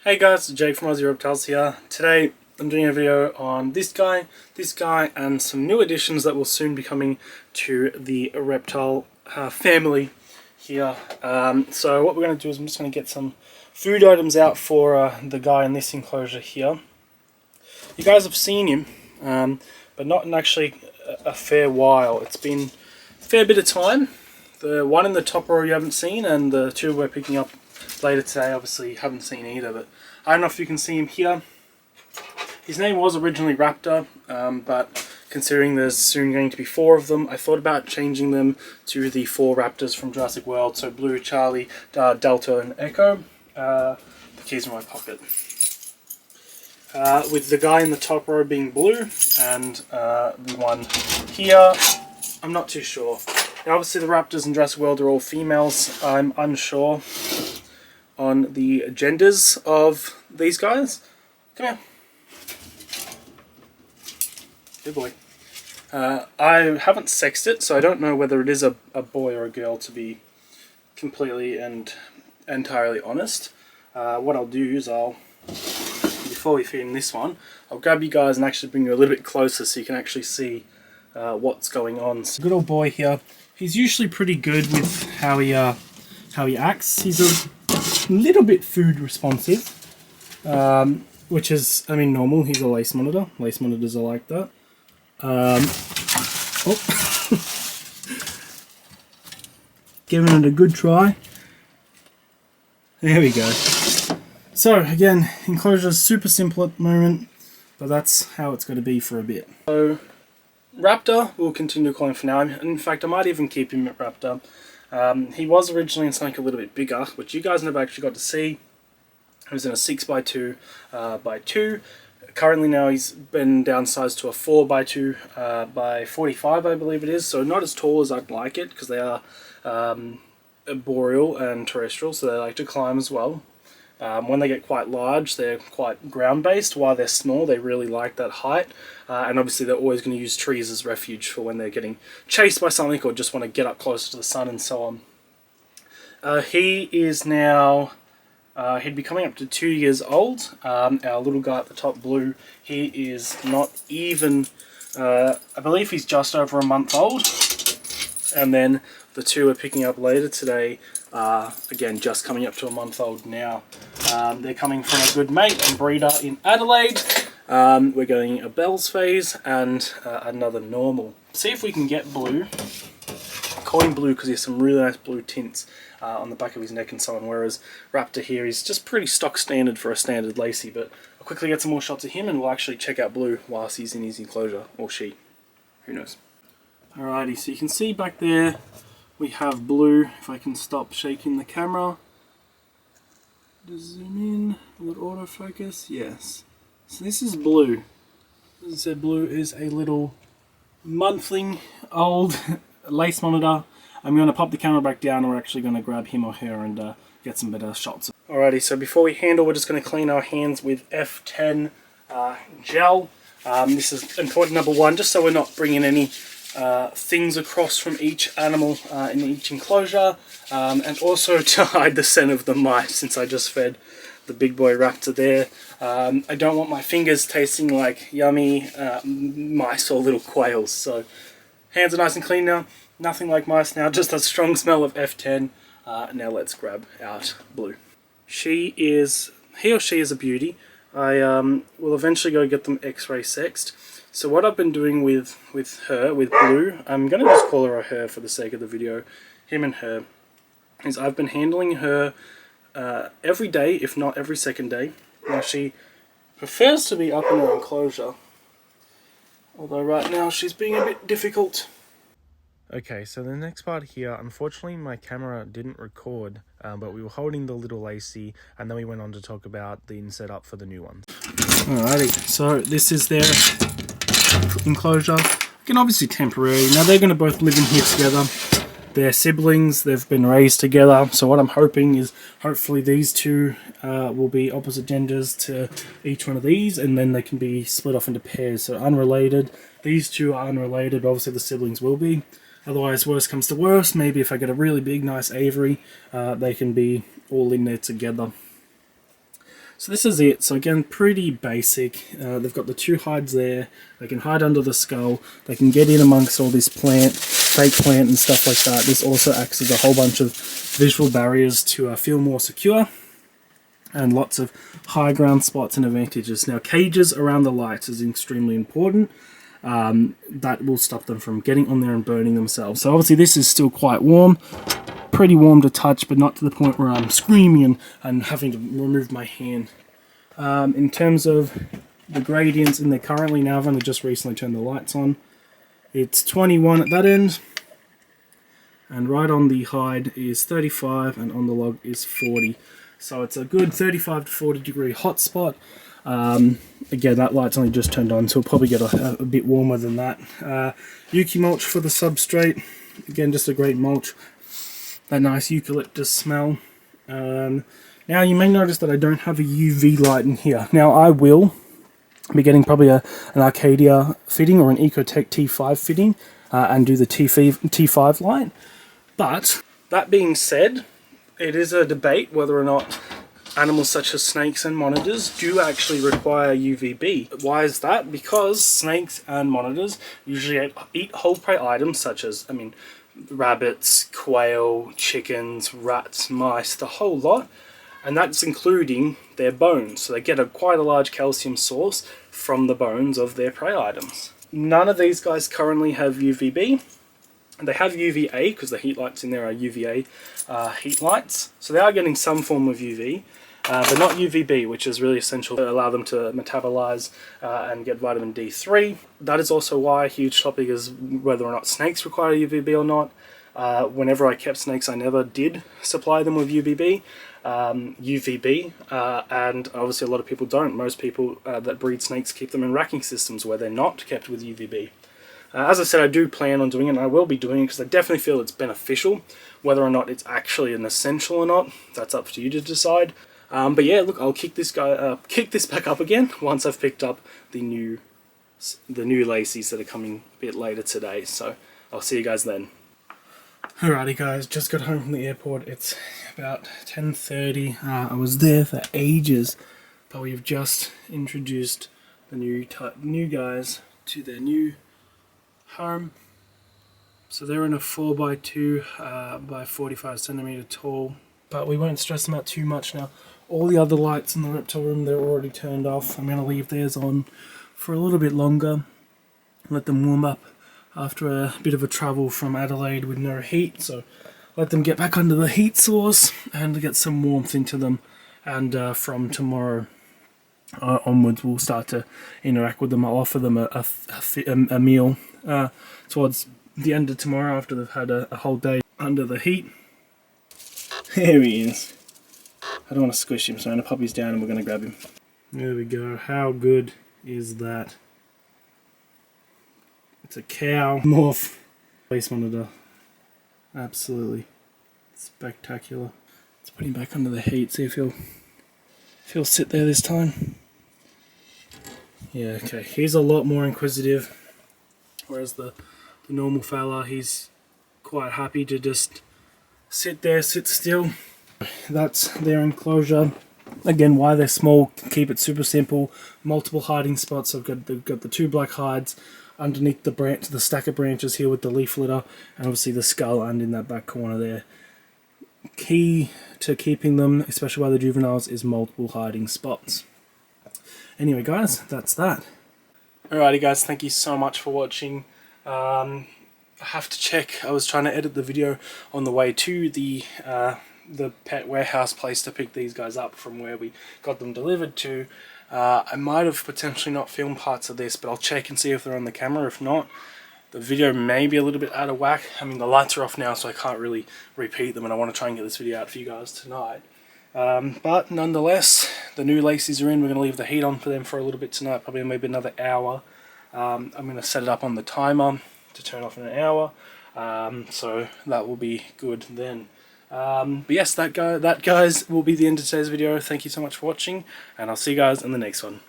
Hey guys, it's Jake from Aussie Reptiles here. Today I'm doing a video on this guy, and some new additions that will soon be coming to the reptile family here. So what we're going to do is I'm just going to get some food items out for the guy in this enclosure here. You guys have seen him, but not in actually a fair while. It's been a fair bit of time. The one in the top row you haven't seen, and the two we're picking up later today obviously haven't seen either, but I don't know if you can see him here. His name was originally Raptor, but considering there's soon going to be 4 of them, I thought about changing them to the 4 Raptors from Jurassic World, so Blue, Charlie, Delta and Echo. The keys are in my pocket. With the guy in the top row being Blue, and the one here, I'm not too sure. Now, obviously the Raptors in Jurassic World are all females. I'm unsure on the genders of these guys. Come here. Good boy. I haven't sexed it, so I don't know whether it is a boy or a girl, to be completely and entirely honest. What I'll do is before we feed him this one, I'll grab you guys and actually bring you a little bit closer so you can actually see what's going on. So, good old boy here. He's usually pretty good with how he acts. He's a little bit food responsive, which is, I mean, normal. He's a lace monitor. Lace monitors are like that. Giving it a good try. There we go. So again, enclosure is super simple at the moment, but that's how it's going to be for a bit. So Raptor, we'll continue calling for now. In fact, I might even keep him at Raptor. He was originally in something a little bit bigger, which you guys never actually got to see. He was in a 6x2 by 2. Currently now he's been downsized to a 4x2 by 45, I believe it is. So not as tall as I'd like it, because they are boreal and terrestrial, so they like to climb as well. When they get quite large, they're quite ground-based. While they're small, they really like that height. And obviously they're always going to use trees as refuge for when they're getting chased by something or just want to get up closer to the sun and so on. He is now, he'd be coming up to 2 years old. Our little guy at the top, Blue, he is not even, I believe he's just over a month old. And then the two we're picking up later today, again, just coming up to a month old now. They're coming from a good mate and breeder in Adelaide. We're getting a Bell's phase and another normal. See if we can get Blue. I call him Blue because he has some really nice blue tints on the back of his neck and so on, whereas Raptor here is just pretty stock standard for a standard Lacey. But I'll quickly get some more shots of him and we'll actually check out Blue whilst he's in his enclosure, or she, who knows. Alrighty, so you can see back there we have Blue. If I can stop shaking the camera. Just zoom in, will it autofocus? Yes. So this is Blue. As I said, Blue is a little monthling old lace monitor. I'm going to pop the camera back down and we're actually going to grab him or her and get some better shots. Alrighty, so before we handle, we're just going to clean our hands with F10 gel. This is important, number 1, just so we're not bringing any things across from each animal in each enclosure, and also to hide the scent of the mice, since I just fed the big boy Raptor there. I don't want my fingers tasting like yummy mice or little quails, so hands are nice and clean now, nothing like mice now, just a strong smell of F10. Now let's grab out Blue. He or she is a beauty. I will eventually go get them x-ray sexed. So what I've been doing with Blue, I'm going to just call her a her for the sake of the video, him and her, is I've been handling her every day, if not every second day. Now she prefers to be up in her enclosure, although right now she's being a bit difficult. Okay, so the next part here, unfortunately my camera didn't record, but we were holding the little Lacey, and then we went on to talk about the setup for the new ones. Alrighty, so this is their enclosure. Again, obviously temporary. Now they're going to both live in here together. They're siblings, they've been raised together, so what I'm hoping is hopefully these two will be opposite genders to each one of these, and then they can be split off into pairs, so unrelated. These two are unrelated, obviously the siblings will be. Otherwise, worst comes to worst, maybe if I get a really big, nice aviary, they can be all in there together. So this is it. So again, pretty basic. They've got the two hides there. They can hide under the skull. They can get in amongst all this plant, fake plant and stuff like that. This also acts as a whole bunch of visual barriers to feel more secure. And lots of high ground spots and advantages. Now, cages around the lights is extremely important. That will stop them from getting on there and burning themselves. So obviously this is still quite warm. Pretty warm to touch, but not to the point where I'm screaming and having to remove my hand. In terms of the gradients in there currently, now I've only just recently turned the lights on. It's 21 at that end, and right on the hide is 35, and on the log is 40. So it's a good 35 to 40 degree hot spot. Again, that light's only just turned on, so we'll probably get a bit warmer than that. Yuki mulch for the substrate. Again, just a great mulch. That nice eucalyptus smell. Now you may notice that I don't have a UV light in here. Now I will be getting probably an Arcadia fitting or an Ecotech T5 fitting and do the T5 light. But that being said, it is a debate whether or not animals such as snakes and monitors do actually require UVB. Why is that? Because snakes and monitors usually eat whole prey items such as, rabbits, quail, chickens, rats, mice, the whole lot, and that's including their bones. So they get quite a large calcium source from the bones of their prey items. None of these guys currently have UVB. They have UVA because the heat lights in there are UVA heat lights, so they are getting some form of UV. But not UVB, which is really essential to allow them to metabolize and get vitamin D3. That is also why a huge topic is whether or not snakes require UVB or not. Whenever I kept snakes, I never did supply them with UVB, and obviously a lot of people don't. Most people that breed snakes keep them in racking systems where they're not kept with UVB. As I said, I do plan on doing it, and I will be doing it because I definitely feel it's beneficial. Whether or not it's actually an essential or not, that's up to you to decide. But yeah, look, I'll kick this back up again once I've picked up the new lacies that are coming a bit later today. So I'll see you guys then. Alrighty guys, just got home from the airport. It's about 10:30. I was there for ages, but we've just introduced the new guys to their new home. So they're in a 4x2 by 45 centimeter tall, but we won't stress them out too much now. All the other lights in the reptile room, they're already turned off. I'm going to leave theirs on for a little bit longer, let them warm up after a bit of a travel from Adelaide with no heat. So let them get back under the heat source and get some warmth into them. And from tomorrow onwards, we'll start to interact with them. I'll offer them a meal towards the end of tomorrow after they've had a whole day under the heat. There he is. I don't want to squish him, so the puppy's down and we're going to grab him. There we go. How good is that? It's a cow morph face monitor. Absolutely spectacular. Let's put him back under the heat, see if he'll sit there this time. Yeah, okay. He's a lot more inquisitive, whereas the normal fella, he's quite happy to just sit there, sit still. That's their enclosure. Again, why they're small, keep it super simple. Multiple hiding spots. They've got the two black hides underneath the stack of branches here with the leaf litter, and obviously the skull and in that back corner there. Key to keeping them, especially by the juveniles, is multiple hiding spots. Anyway guys, that's that. Alrighty guys, thank you so much for watching. I have to check. I was trying to edit the video on the way to the pet warehouse place to pick these guys up from where we got them delivered to. I might have potentially not filmed parts of this, but I'll check and see if they're on the camera. If not, the video may be a little bit out of whack. I mean, the lights are off now, so I can't really repeat them, and I want to try and get this video out for you guys tonight. But nonetheless, the new lacies are in. We're going to leave the heat on for them for a little bit tonight, probably maybe another hour. I'm going to set it up on the timer to turn off in an hour, so that will be good then. But yes, that guys will be the end of today's video. Thank you so much for watching, and I'll see you guys in the next one.